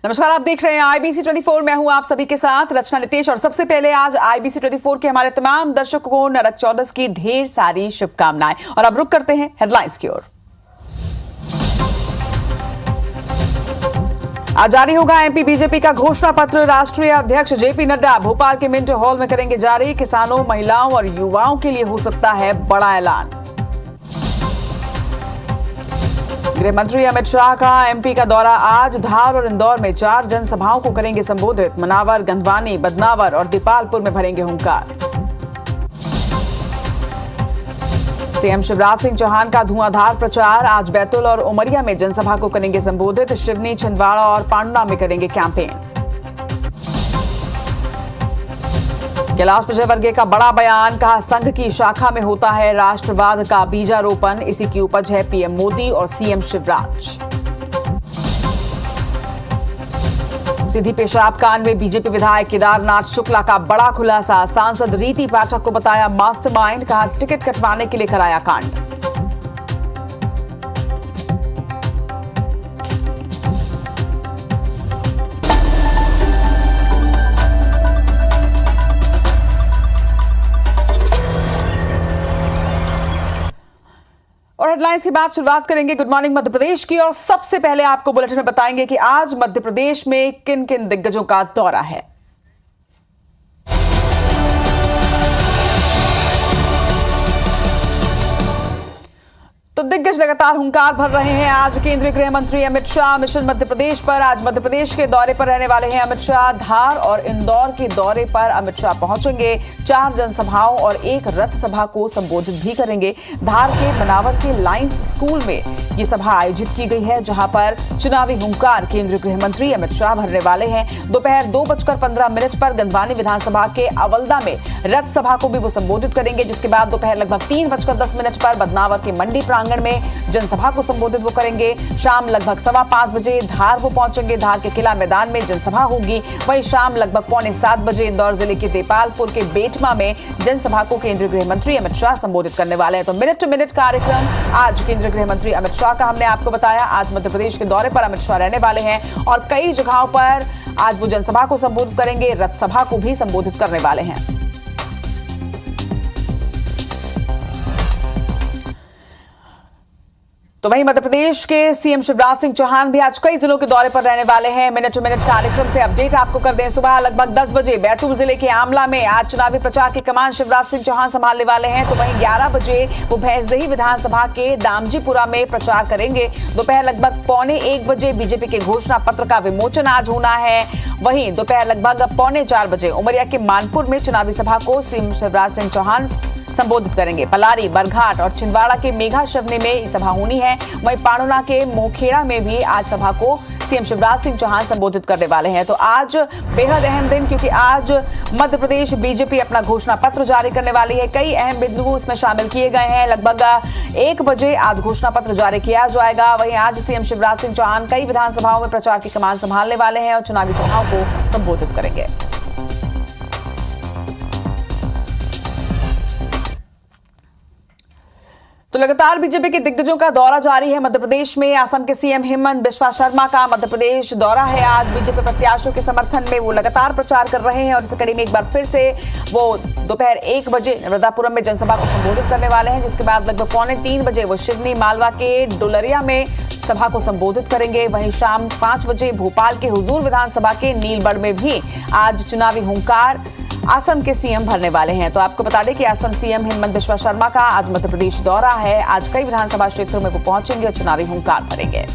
नमस्कार, आप देख रहे हैं आईबीसी 24। मैं हूं आप सभी के साथ रचना नितेश। और सबसे पहले आज आईबीसी 24 के हमारे तमाम दर्शकों को नरक चौदस की ढेर सारी शुभकामनाएं। और अब रुक करते हैं हेडलाइंस की ओर। आज जारी होगा एमपी बीजेपी का घोषणा पत्र। राष्ट्रीय अध्यक्ष जेपी नड्डा भोपाल के मिंटो हॉल में करेंगे जारी। किसानों, महिलाओं और युवाओं के लिए हो सकता है बड़ा ऐलान। गृह मंत्री अमित शाह का एमपी का दौरा आज। धार और इंदौर में 4 जनसभाओं को करेंगे संबोधित। मनावर, गंधवानी, बदनावर और दीपालपुर में भरेंगे हुंकार। सीएम शिवराज सिंह चौहान का धुआंधार प्रचार। आज बैतूल और उमरिया में जनसभा को करेंगे संबोधित। शिवनी, छिंदवाड़ा और पांडुना में करेंगे कैंपेन। कैलाश विजयवर्गीय का बड़ा बयान। कहा, संघ की शाखा में होता है राष्ट्रवाद का बीजारोपण। इसी की उपज है पीएम मोदी और सीएम शिवराज। सीधी पेशाब कांड में बीजेपी विधायक केदारनाथ शुक्ला का बड़ा खुलासा। सांसद रीति पाठक को बताया मास्टरमाइंड। कहा, टिकट कटवाने के लिए कराया कांड। और हेडलाइंस की बात शुरुआत करेंगे गुड मॉर्निंग मध्य प्रदेश की। और सबसे पहले आपको बुलेटिन में बताएंगे कि आज मध्य प्रदेश में किन किन दिग्गजों का दौरा है। तो दिग्गज लगातार हुंकार भर रहे हैं। आज केंद्रीय गृह मंत्री अमित शाह मिशन मध्य प्रदेश पर। आज मध्य प्रदेश के दौरे पर रहने वाले हैं अमित शाह। धार और इंदौर के दौरे पर अमित शाह पहुंचेंगे। 4 जनसभाओं और 1 रथ सभा को संबोधित भी करेंगे। धार के मनावर के लाइंस स्कूल में ये सभा आयोजित की गई है, जहां पर चुनावी हुंकार केंद्रीय गृह मंत्री अमित शाह भरने वाले हैं। दोपहर 2:15 पर गंधवानी विधानसभा के अवल्दा में रथ सभा को भी वो संबोधित करेंगे। जिसके बाद दोपहर लगभग 3:10 पर बदनावर के मंडी प्रांगण में जनसभा को संबोधित वो करेंगे। शाम लगभग 5:15 बजे धार वो पहुंचेंगे। धार के किला मैदान में जनसभा होगी। वहीं शाम लगभग 6:45 बजे इंदौर जिले के देपालपुर के बेटमा में जनसभा को केंद्रीय गृह मंत्री अमित शाह संबोधित करने वाले हैं। तो मिनट टू मिनट कार्यक्रम आज केंद्रीय गृह मंत्री अमित शाह का हमने आपको बताया। आज मध्य प्रदेश के दौरे पर अमित शाह रहने वाले हैं और कई जगहों पर आज वो जनसभा को संबोधित करेंगे, रथ सभा को भी संबोधित करने वाले हैं। तो वहीं मध्य प्रदेश के सीएम शिवराज सिंह चौहान भी आज कई जिलों के दौरे पर रहने वाले हैं। मिनट टू मिनट कार्यक्रम से अपडेट आपको कर दें। सुबह लगभग 10 बजे बैतूल जिले के आमला में आज चुनावी प्रचार की कमान शिवराज सिंह चौहान संभालने वाले हैं। तो वहीं 11 बजे वो भैंसदेही विधानसभा के दामजीपुरा में प्रचार करेंगे। दोपहर लगभग 12:45 बजे बीजेपी के घोषणा पत्र का विमोचन आज होना है। वहीं दोपहर लगभग 3:45 बजे उमरिया के मानपुर में चुनावी सभा को सीएम शिवराज सिंह चौहान संबोधित करेंगे। पलारी, बरघाट और छिंदवाड़ा के मेघा शवनी में सभा होनी है। वहीं पांडुना के मोखेड़ा में भी आज सभा को सीएम शिवराज सिंह चौहान संबोधित करने वाले हैं। तो आज बेहद अहम दिन, क्योंकि आज मध्य प्रदेश बीजेपी अपना घोषणा पत्र जारी करने वाली है। कई अहम बिंदु इसमें शामिल किए गए हैं। लगभग 1 बजे आज घोषणा पत्र जारी किया जाएगा। वहीं आज सीएम शिवराज सिंह चौहान कई विधानसभाओं में प्रचार की कमान संभालने वाले हैं और चुनावी सभाओं को संबोधित करेंगे। तो लगातार बीजेपी के दिग्गजों का दौरा जारी है मध्य प्रदेश में। असम के सीएम हेमंत बिस्वा शर्मा का मध्य प्रदेश दौरा है। आज बीजेपी प्रत्याशियों के समर्थन में वो लगातार प्रचार कर रहे हैं और इस कड़ी में एक बार फिर से वो दोपहर 1 बजे नर्मदापुरम में जनसभा को संबोधित करने वाले हैं। जिसके बाद लगभग 2:45 बजे वो शिवनी, मालवा के डुलरिया में सभा को संबोधित करेंगे। वहीं शाम 5 बजे भोपाल के हुजूर विधानसभा के नीलबढ़ में भी आज चुनावी हुंकार असम के सीएम भरने वाले हैं। तो आपको बता दें कि असम सीएम हेमंत बिस्वा शर्मा का आज मध्य प्रदेश दौरा है। आज कई विधानसभा क्षेत्रों में वो पहुंचेंगे और चुनावी हुंकार भरेंगे।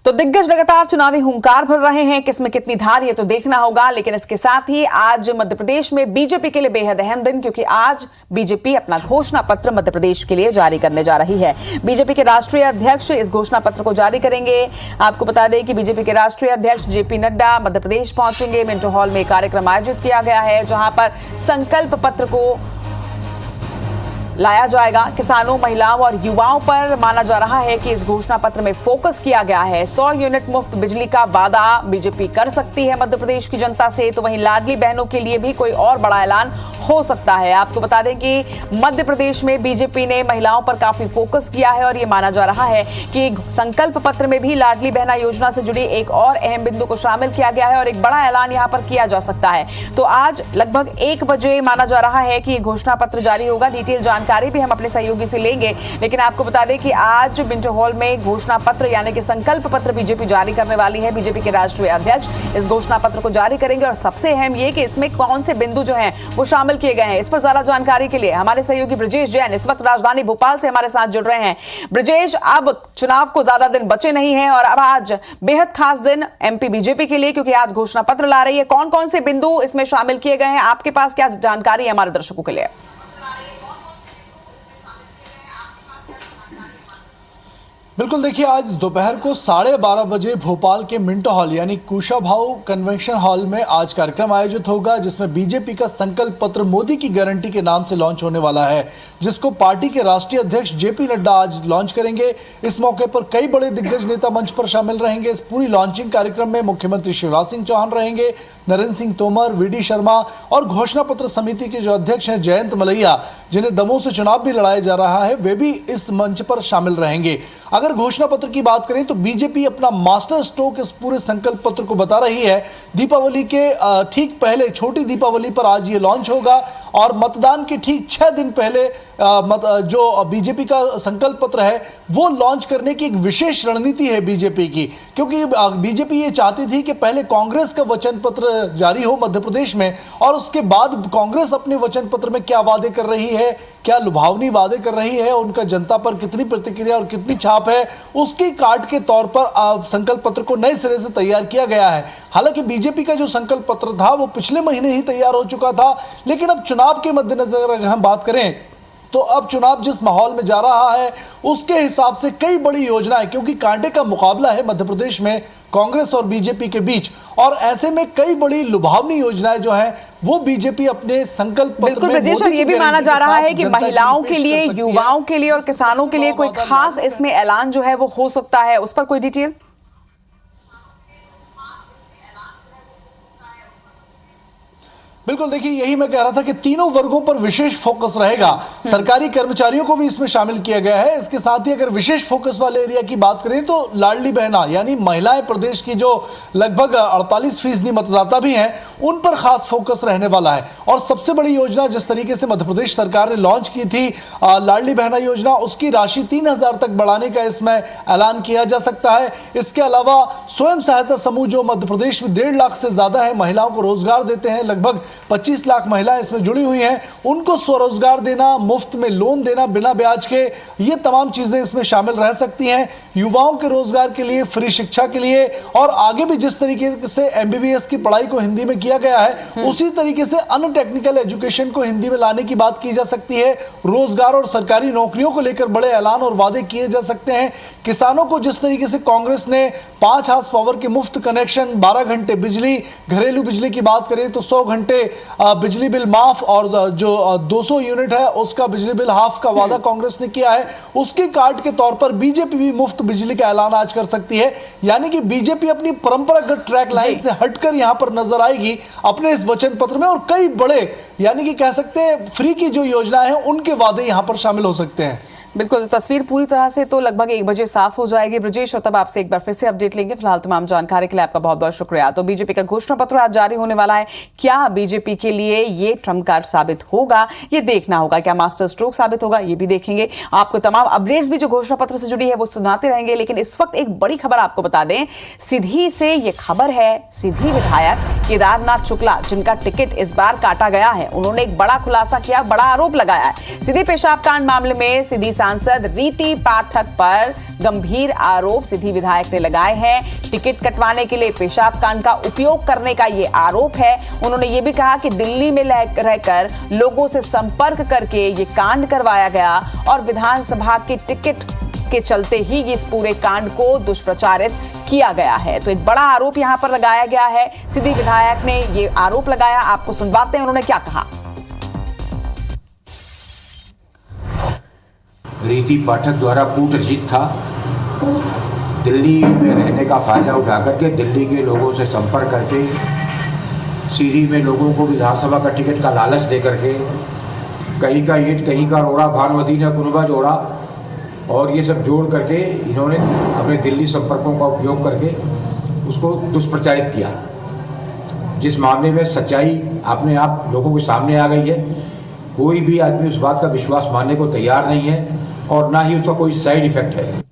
तो दिग्गज लगातार चुनावी हुंकार भर रहे हैं। किसमें कितनी धार ये तो देखना होगा। लेकिन इसके साथ ही आज मध्य प्रदेश में बीजेपी के लिए बेहद अहम दिन, क्योंकि आज बीजेपी अपना घोषणा पत्र मध्य प्रदेश के लिए जारी करने जा रही है। बीजेपी के राष्ट्रीय अध्यक्ष इस घोषणा पत्र को जारी करेंगे। आपको बता दें कि बीजेपी के राष्ट्रीय अध्यक्ष जेपी नड्डा मध्य प्रदेश पहुंचेंगे। मिंटो हॉल में कार्यक्रम आयोजित किया गया है, जहां पर संकल्प पत्र को लाया जाएगा। किसानों, महिलाओं और युवाओं पर माना जा रहा है कि इस घोषणा पत्र में फोकस किया गया है। 100 यूनिट मुफ्त बिजली का वादा बीजेपी कर सकती है मध्य प्रदेश की जनता से, तो वहीं लाडली बहनों के लिए भी कोई और बड़ा ऐलान हो सकता है। आपको बता दें कि मध्य प्रदेश में बीजेपी ने महिलाओं पर काफी फोकस किया है और यह माना जा रहा है कि संकल्प पत्र में भी लाडली बहना योजना से जुड़ी एक और अहम बिंदु को शामिल किया गया है और एक बड़ा ऐलान यहां पर किया जा सकता है। तो आज लगभग 1 बजे माना जा रहा है कि घोषणा पत्र जारी होगा। डिटेल जानकारी भी हम अपने सहयोगी से लेंगे, लेकिन आपको बता दें कि आज मिंटो हॉल में घोषणा पत्र यानी कि संकल्प पत्र बीजेपी जारी करने वाली है। बीजेपी के राष्ट्रीय अध्यक्ष इस घोषणा पत्र को जारी करेंगे और सबसे अहम ये कि इसमें कौन से बिंदु जो हैं वो शामिल किए गए हैं। इस पर ज्यादा जानकारी के लिए हमारे सहयोगी ब्रजेश जैन इस वक्त राजधानी भोपाल से हमारे साथ जुड़ रहे हैं। ब्रजेश, अब चुनाव को ज्यादा दिन बचे नहीं हैं और अब आज बेहद खास दिन एमपी बीजेपी के लिए, क्योंकि आज घोषणा पत्र ला रही है। कौन कौन से बिंदु इसमें शामिल किए गए हैं, आपके पास क्या जानकारी है हमारे दर्शकों के लिए? बिल्कुल, देखिए आज दोपहर को 12:30 बजे भोपाल के मिंटो हॉल यानी कुशाभाऊ कन्वेंशन हॉल में आज कार्यक्रम आयोजित होगा, जिसमें बीजेपी का संकल्प पत्र मोदी की गारंटी के नाम से लॉन्च होने वाला है, जिसको पार्टी के राष्ट्रीय अध्यक्ष जेपी नड्डा आज लॉन्च करेंगे। इस मौके पर कई बड़े दिग्गज नेता मंच पर शामिल रहेंगे। इस पूरी लॉन्चिंग कार्यक्रम में मुख्यमंत्री शिवराज सिंह चौहान रहेंगे, नरेंद्र सिंह तोमर, वीडी शर्मा और घोषणा पत्र समिति के जो अध्यक्ष हैं जयंत मलैया, जिन्हें दमोह से चुनाव भी लड़ाया जा रहा है, वे भी इस मंच पर शामिल रहेंगे। अगर घोषणा पत्र की बात करें तो बीजेपी अपना मास्टर स्ट्रोक इस पूरे संकल्प पत्र को बता रही है। दीपावली के ठीक पहले, छोटी दीपावली पर आज ये लॉन्च होगा और मतदान के ठीक 6 दिन पहले जो बीजेपी का संकल्प पत्र है वो लॉन्च करने की एक विशेष रणनीति है बीजेपी की, क्योंकि बीजेपी ये चाहती थी कि पहले कांग्रेस का वचन पत्र जारी हो मध्य प्रदेश में और उसके बाद कांग्रेस अपने वचन पत्र में क्या वादे कर रही है, क्या लुभावनी वादे कर रही है, उनका जनता पर कितनी प्रतिक्रिया और कितनी छाप है, उसकी कार्ड के तौर पर संकल्प पत्र को नए सिरे से तैयार किया गया है। हालांकि बीजेपी का जो संकल्प पत्र था वो पिछले महीने ही तैयार हो चुका था, लेकिन अब चुनाव के मद्देनजर अगर हम बात करें तो अब चुनाव जिस माहौल में जा रहा है उसके हिसाब से कई बड़ी योजनाएं, क्योंकि कांटे का मुकाबला है मध्य प्रदेश में कांग्रेस और बीजेपी के बीच, और ऐसे में कई बड़ी लुभावनी योजनाएं जो हैं वो बीजेपी अपने संकल्प पत्र में प्रदेश, और ये भी माना जा रहा है कि महिलाओं के लिए, युवाओं के लिए और किसानों के लिए कोई खास इसमें ऐलान जो है वो हो सकता है, उस पर कोई डिटेल? बिल्कुल, देखिए यही मैं कह रहा था कि तीनों वर्गों पर विशेष फोकस रहेगा। सरकारी कर्मचारियों को भी इसमें शामिल किया गया है। इसके साथ ही अगर विशेष फोकस वाले एरिया की बात करें तो लाडली बहना यानी महिलाएं प्रदेश की जो लगभग 48% मतदाता भी हैं उन पर खास फोकस रहने वाला है। और सबसे बड़ी योजना जिस तरीके से मध्य प्रदेश सरकार ने लॉन्च की थी लाडली बहना योजना, उसकी राशि 3,000 तक बढ़ाने का इसमें ऐलान किया जा सकता है। इसके अलावा स्वयं सहायता समूह जो मध्य प्रदेश में 1.5 लाख से ज्यादा है, महिलाओं को रोजगार देते हैं, लगभग 25 लाख महिलाएं इसमें जुड़ी हुई हैं, उनको स्वरोजगार देना, मुफ्त में लोन देना बिना ब्याज के, ये तमाम चीजें इसमें शामिल रह सकती हैं। युवाओं के रोजगार के लिए, फ्री शिक्षा के लिए, और आगे भी जिस तरीके से एमबीबीएस की पढ़ाई को हिंदी में किया गया है उसी तरीके से अन्य टेक्निकल एजुकेशन को हिंदी में लाने की बात की जा सकती है। रोजगार और सरकारी नौकरियों को लेकर बड़े ऐलान और वादे किए जा सकते हैं। किसानों को जिस तरीके से कांग्रेस ने 5 हार्स पावर के मुफ्त कनेक्शन, 12 घंटे बिजली, घरेलू बिजली की बात करें तो 100 घंटे बिजली बिल माफ और जो 200 यूनिट है उसका बिजली बिल हाफ का वादा कांग्रेस ने किया है, उसकी कार्ड के तौर पर बीजेपी भी मुफ्त बिजली का ऐलान आज कर सकती है। यानी कि बीजेपी अपनी परंपरागत ट्रैक लाइन से हटकर यहां पर नजर आएगी अपने इस वचन पत्र में, और कई बड़े यानी कि कह सकते हैं फ्री की जो योजनाएं हैं उनके वादे यहां पर शामिल हो सकते हैं। बिल्कुल, तो तस्वीर पूरी तरह से तो लगभग 1 बजे साफ हो जाएगी ब्रजेश, और तब आपसे एक बार फिर से अपडेट लेंगे। फिलहाल तमाम जानकारी के लिए आपका बहुत बहुत शुक्रिया। तो बीजेपी का घोषणा पत्र आज जारी होने वाला है, क्या बीजेपी के लिए ये ट्रम्प कार्ड साबित होगा, ये देखना होगा। क्या मास्टर स्ट्रोक साबित होगा, ये भी देखेंगे। आपको तमाम अपडेट्स भी जो घोषणा पत्र से जुड़ी है वो सुनाते रहेंगे, लेकिन इस वक्त एक बड़ी खबर आपको बता दें। सीधी से ये खबर है, सीधी विधायक केदारनाथ शुक्ला, जिनका टिकट इस बार काटा गया है, उन्होंने एक बड़ा खुलासा किया, बड़ा आरोप लगाया है। सीधी पेशाब कांड मामले में सीधी सांसद रीति पाठक पर गंभीर आरोप सीधी विधायक ने लगाए हैं। टिकट कटवाने के लिए पेशाब कांड का उपयोग करने का ये आरोप है। उन्होंने ये भी कहा कि दिल्ली में रहकर लोगों से संपर्क करके ये कांड करवाया गया और विधानसभा के टिकट के चलते ही इस पूरे कांड को दुष्प्रचारित किया गया है। तो एक बड़ा आरोप यहां पर लगाया गया है। सीधी विधायक ने ये आरोप लगाया, आपको सुनवाते हैं उन्होंने क्या कहा। रीति पाठक द्वारा कूटरचित था। दिल्ली में रहने का फ़ायदा उठा करके दिल्ली के लोगों से संपर्क करके सीधी में लोगों को विधानसभा का टिकट का लालच दे करके कहीं का ईंट कहीं का रोड़ा, भानुमति ने कुनबा जोड़ा और ये सब जोड़ करके इन्होंने अपने दिल्ली संपर्कों का उपयोग करके उसको दुष्प्रचारित किया, जिस मामले में सच्चाई अपने आप लोगों के सामने आ गई है। कोई भी आदमी उस बात का विश्वास मानने को तैयार नहीं है और ना ही उसका कोई साइड इफेक्ट है।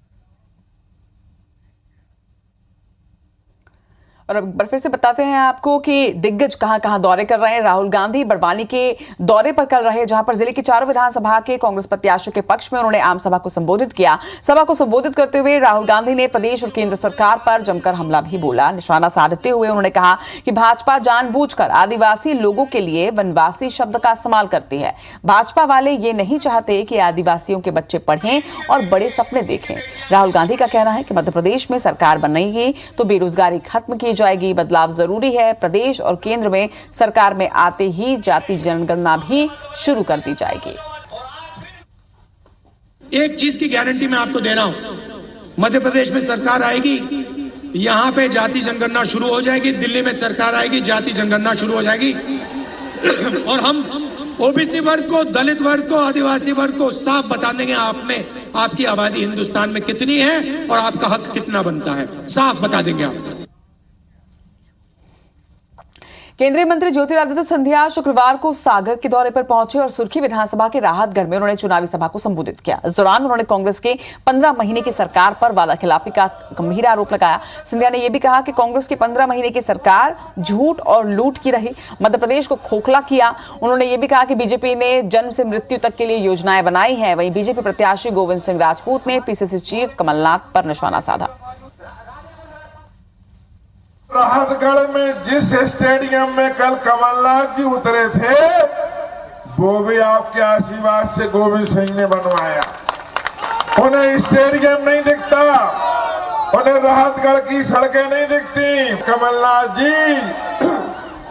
और अब एक बार फिर से बताते हैं आपको कि दिग्गज कहां-कहां दौरे कर रहे हैं। राहुल गांधी बड़वानी के दौरे पर कल रहे, जहां पर जिले की चारों विधानसभा के कांग्रेस प्रत्याशियों के पक्ष में उन्होंने आम सभा को संबोधित किया। सभा को संबोधित करते हुए राहुल गांधी ने प्रदेश और केंद्र सरकार पर जमकर हमला भी बोला। निशाना साधते हुए उन्होंने कहा कि भाजपा जानबूझकर आदिवासी लोगों के लिए वनवासी शब्द का इस्तेमाल करती है। भाजपा वाले ये नहीं चाहते कि आदिवासियों के बच्चे पढ़ें और बड़े सपने देखें। राहुल गांधी का कहना है कि मध्य प्रदेश में सरकार बनेगी तो बेरोजगारी खत्म की जाएगी, बदलाव जरूरी है। प्रदेश और केंद्र में सरकार में आते ही जाति जनगणना भी शुरू कर दी जाएगी। एक चीज की गारंटी मैं आपको दे रहा हूं, मध्य प्रदेश में सरकार आएगी, यहां पे जाति जनगणना शुरू हो जाएगी। दिल्ली में सरकार आएगी, जाति जनगणना शुरू हो जाएगी। और हम ओबीसी वर्ग को, दलित वर्ग को, आदिवासी वर्ग को साफ बता देंगे आपकी आबादी हिंदुस्तान में कितनी है और आपका हक कितना बनता है, साफ बता देंगे आप। केंद्रीय मंत्री ज्योतिरादित्य सिंधिया शुक्रवार को सागर के दौरे पर पहुंचे और सुर्खी विधानसभा के राहतगढ़ में उन्होंने चुनावी सभा को संबोधित किया। इस दौरान उन्होंने कांग्रेस के 15 महीने की सरकार पर वादाखिलाफी का गंभीर आरोप लगाया। सिंधिया ने यह भी कहा कि कांग्रेस की 15 महीने की सरकार झूठ और लूट की रही, मध्य प्रदेश को खोखला किया। उन्होंने ये भी कहा कि बीजेपी ने जन्म से मृत्यु तक के लिए योजनाएं बनाई हैं। वहीं बीजेपी प्रत्याशी गोविंद सिंह राजपूत ने पीसीसी चीफ कमलनाथ पर निशाना साधा। राहतगढ़ में जिस स्टेडियम में कल कमलनाथ जी उतरे थे, वो भी आपके आशीर्वाद से गोविंद सिंह ने बनवाया। उन्हें स्टेडियम नहीं दिखता, उन्हें राहतगढ़ की सड़कें नहीं दिखती। कमलनाथ जी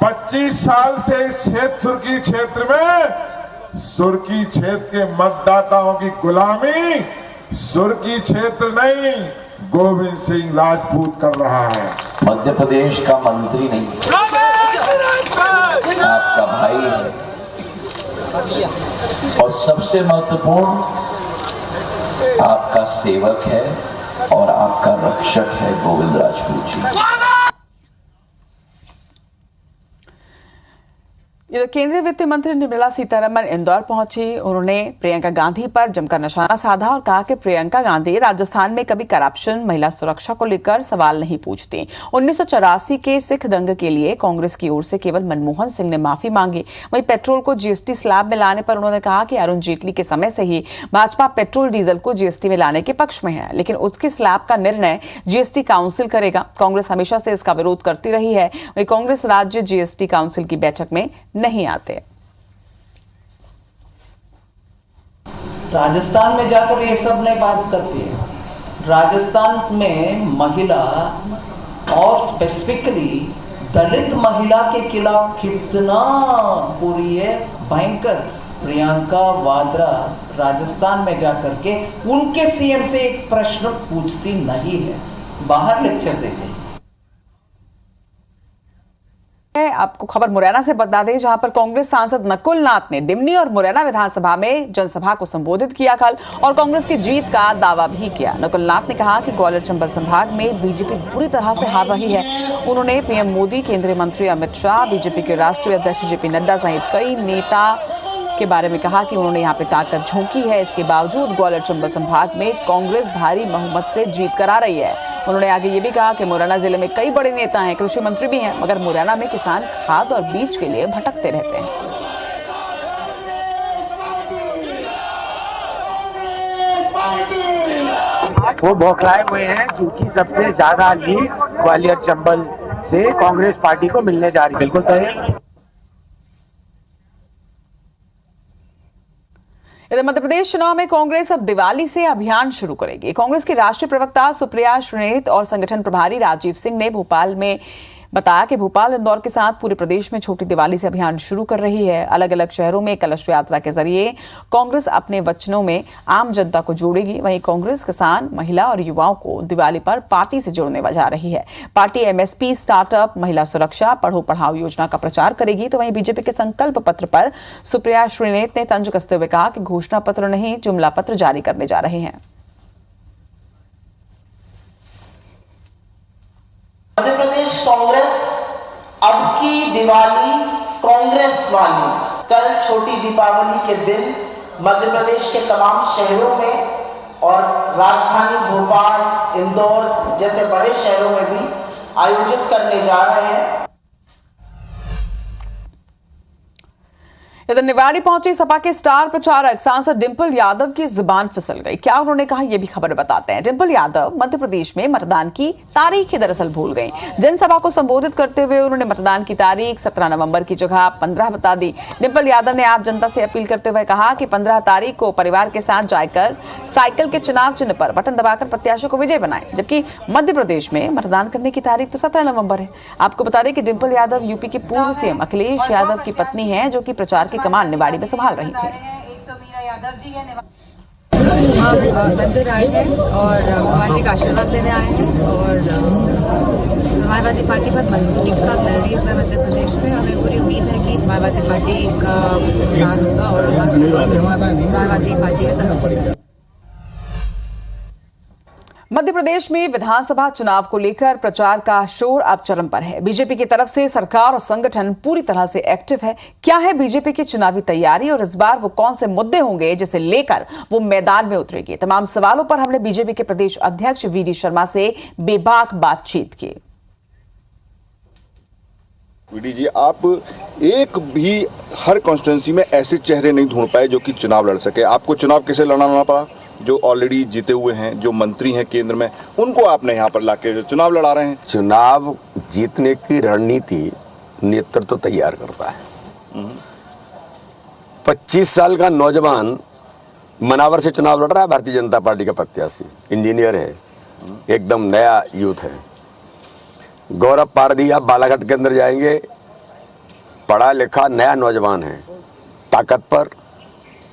25 साल से इस सुर्खी क्षेत्र में, सुर्खी क्षेत्र के मतदाताओं की गुलामी सुर्खी क्षेत्र नहीं, गोविंद सिंह राजपूत कर रहा है। मध्य प्रदेश का मंत्री नहीं, आपका भाई है। और सबसे महत्वपूर्ण, आपका सेवक है और आपका रक्षक है गोविंद राजपूत जी। केंद्रीय वित्त मंत्री निर्मला सीतारमण इंदौर पहुंची। उन्होंने प्रियंका गांधी पर जमकर निशाना साधा और कहा कि प्रियंका गांधी राजस्थान में कभी करप्शन, महिला सुरक्षा को लेकर सवाल नहीं पूछती। 1984 के सिख दंगे के लिए कांग्रेस की ओर से केवल मनमोहन सिंह ने माफी मांगी। वहीं पेट्रोल को जीएसटी स्लैब में लाने पर उन्होंने कहा कि अरुण जेटली के समय से ही भाजपा पेट्रोल डीजल को जीएसटी में लाने के पक्ष में है, लेकिन उसके स्लैब का निर्णय जीएसटी काउंसिल करेगा। कांग्रेस हमेशा से इसका विरोध करती रही है। वहीं कांग्रेस राज्य जीएसटी काउंसिल की बैठक में नहीं आते। राजस्थान में जाकर ये सब नहीं बात करती है। राजस्थान में महिला और स्पेसिफिकली दलित महिला के खिलाफ कितना बुरी है, भयंकर। प्रियंका वाड्रा राजस्थान में जाकर के उनके सीएम से एक प्रश्न पूछती नहीं है, बाहर लेक्चर देते हैं। आपको खबर मुरैना से बता दें, जहां पर कांग्रेस सांसद नकुल नाथ ने दिमनी और मुरैना विधानसभा में जनसभा को संबोधित किया कल और कांग्रेस की जीत का दावा भी किया। नकुल नाथ ने कहा कि ग्वालियर चंबल संभाग में बीजेपी बुरी तरह से हार रही है। उन्होंने पीएम मोदी, केंद्रीय मंत्री अमित शाह, बीजेपी के राष्ट्रीय अध्यक्ष जेपी नड्डा सहित कई नेता के बारे में कहा कि उन्होंने यहां पे ताकत झोंकी है। इसके बावजूद ग्वालियर चंबल संभाग में कांग्रेस भारी बहुमत से जीत करा रही है। उन्होंने आगे ये भी कहा कि मुरैना जिले में कई बड़े नेता हैं, कृषि मंत्री भी हैं, मगर मुरैना में किसान खाद और बीज के लिए भटकते रहते हैं। वो बौखलाए हुए हैं क्योंकि सबसे ज्यादा लीड ग्वालियर चंबल से कांग्रेस पार्टी को मिलने जा रही है। बिल्कुल तय। इधर मध्य प्रदेश चुनाव में कांग्रेस अब दिवाली से अभियान शुरू करेगी। कांग्रेस की राष्ट्रीय प्रवक्ता सुप्रिया श्रीनेत और संगठन प्रभारी राजीव सिंह ने भोपाल में बताया कि भोपाल इंदौर के साथ पूरे प्रदेश में छोटी दिवाली से अभियान शुरू कर रही है। अलग अलग शहरों में कलश यात्रा के जरिए कांग्रेस अपने वचनों में आम जनता को जोड़ेगी। वहीं कांग्रेस किसान, महिला और युवाओं को दिवाली पर पार्टी से जोड़ने जा रही है। पार्टी एमएसपी, स्टार्टअप, महिला सुरक्षा, पढ़ो पढ़ाओ योजना का प्रचार करेगी। तो वहीं बीजेपी के संकल्प पत्र पर सुप्रिया श्रीनेत ने तंज कसते हुए कहा कि घोषणा पत्र नहीं, जुमला पत्र जारी करने जा रहे हैं। मध्य प्रदेश कांग्रेस अब की दिवाली कांग्रेस वाली। कल छोटी दीपावली के दिन मध्य प्रदेश के तमाम शहरों में और राजधानी भोपाल, इंदौर जैसे बड़े शहरों में भी आयोजित करने जा रहे हैं। इधर निवाड़ी पहुंची सपा के स्टार प्रचारक सांसद डिंपल यादव की जुबान फिसल गई। क्या उन्होंने कहा, यह भी खबर बताते हैं। डिंपल यादव मध्य प्रदेश में मतदान की तारीख दरअसल भूल गई। जनसभा को संबोधित करते हुए उन्होंने मतदान की तारीख 17 नवंबर की जगह 15 बता दी। डिंपल यादव ने आप जनता से अपील करते हुए कहा कि 15 तारीख को परिवार के साथ जाकर साइकिल के चुनाव चिन्ह पर बटन दबाकर प्रत्याशी को विजय बनाएं, जबकि मध्य प्रदेश में मतदान करने की तारीख तो 17 नवंबर है। आपको बता दें कि डिंपल यादव यूपी के पूर्व सीएम अखिलेश यादव की पत्नी है, जो कि प्रचार की कमान निवाड़ी में संभाल रही थी। मंदिर आए हैं और भगवान का आशीर्वाद लेने आए हैं और समाजवादी पार्टी बहुत मजबूती के साथ लड़ रही है मध्य प्रदेश में। हमें पूरी उम्मीद है कि समाजवादी पार्टी का विस्तार होगा और समाजवादी पार्टी का समर्थन। मध्य प्रदेश में विधानसभा चुनाव को लेकर प्रचार का शोर अब चरम पर है। बीजेपी की तरफ से सरकार और संगठन पूरी तरह से एक्टिव है। क्या है बीजेपी की चुनावी तैयारी और इस बार वो कौन से मुद्दे होंगे जिसे लेकर वो मैदान में उतरेगी? तमाम सवालों पर हमने बीजेपी के प्रदेश अध्यक्ष वीडी शर्मा से बेबाक बातचीत की। वीडी जी, आप एक भी हर कॉन्स्टिट्यूंसी में ऐसे चेहरे नहीं ढूंढ पाए जो कि चुनाव लड़ सके। आपको चुनाव कैसे लड़ना पड़ा? जो ऑलरेडी जीते हुए हैं, जो मंत्री हैं केंद्र में, उनको आपने यहाँ पर लाके चुनाव लड़ा रहे हैं। चुनाव जीतने की रणनीति नेतृत्व तैयार करता है। 25 साल का नौजवान मनावर से चुनाव लड़ रहा है, भारतीय जनता पार्टी का प्रत्याशी, इंजीनियर है, एकदम नया यूथ है। गौरव पारधी आप बालाघाट के अंदर जाएंगे, पढ़ा लिखा नया नौजवान है, ताकतवर,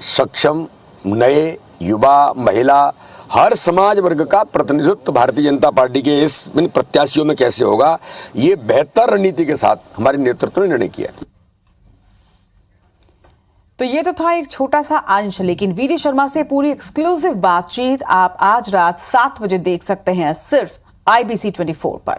सक्षम, नए युवा, महिला, हर समाज वर्ग का प्रतिनिधित्व भारतीय जनता पार्टी के इन प्रत्याशियों में कैसे होगा, ये बेहतर रणनीति के साथ हमारे नेतृत्व ने निर्णय किया। तो ये तो था एक छोटा सा अंश, लेकिन वीडी शर्मा से पूरी एक्सक्लूसिव बातचीत आप आज रात 7 बजे देख सकते हैं सिर्फ IBC 24 पर।